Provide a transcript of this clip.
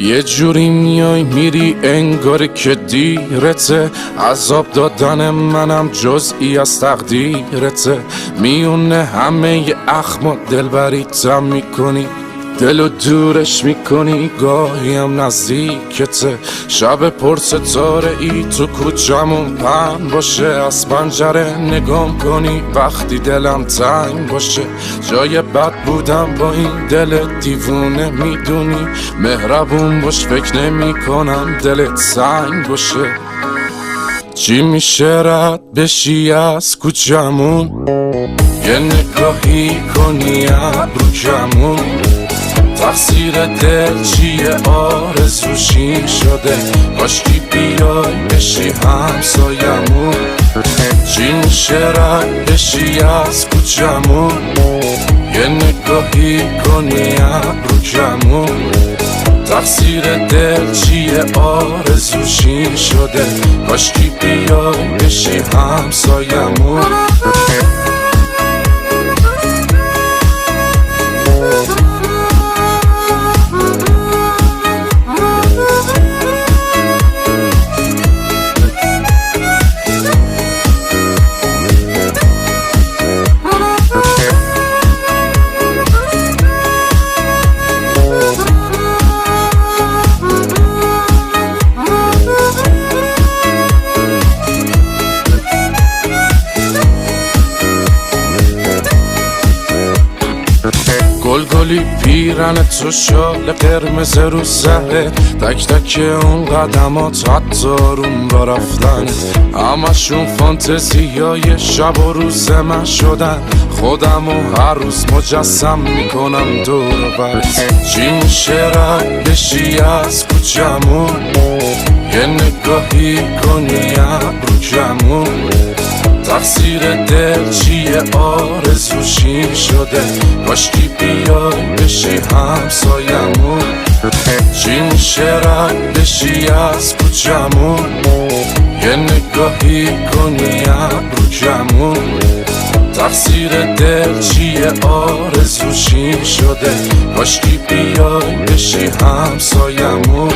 یه جوری میای میری انگار که دیرته، عذاب دادن منم جزئی از تقدیرته. میونه همه ی اخم دلبریتم میکنی، دلو دورش میکنی، گاهی هم نزدیکته. شب پر ستاره ای تو کوچمون پهن باشه، از پنجره نگام کنی وقتی دلم تنگ باشه. جای بد بودم با این دل دیوونه میدونی، مهربون باش فکر نمی کنم دلت سنگ باشه. چی میشه رد بشی از کوچمون، یه نگاهی کنی ابرو کمون. تقصیر دل چیه آرزوشی شده، کاشکی بیای بشی همسایمون. چی میشه رد بشی از کوچمون، یه نگاهی کنی ابرو کمون. تقصیر دل چیه آرزوشی شده، کاشکی بیای بشی همسایمون. گلگلی پیرن تو شال قرمز رو سهره، تک تک اون قدمات حتی روم با رفتن، همشون فانتزیای شب و روز من شدن. خودمو هر روز مجسم میکنم دور برت. چی میشه رد بشی از کوچمون، یه نگاهی کنی ابرو کمون. تقصیر دل چیه آرزوشی شده، کاشکی بیای بشی همسایمون. چی میشه رد بشی از کوچمون، یه نگاهی کنی ابرو کمون. تقصیر دل چیه آرزوشی شده، کاشکی بیای بشی همسایمون.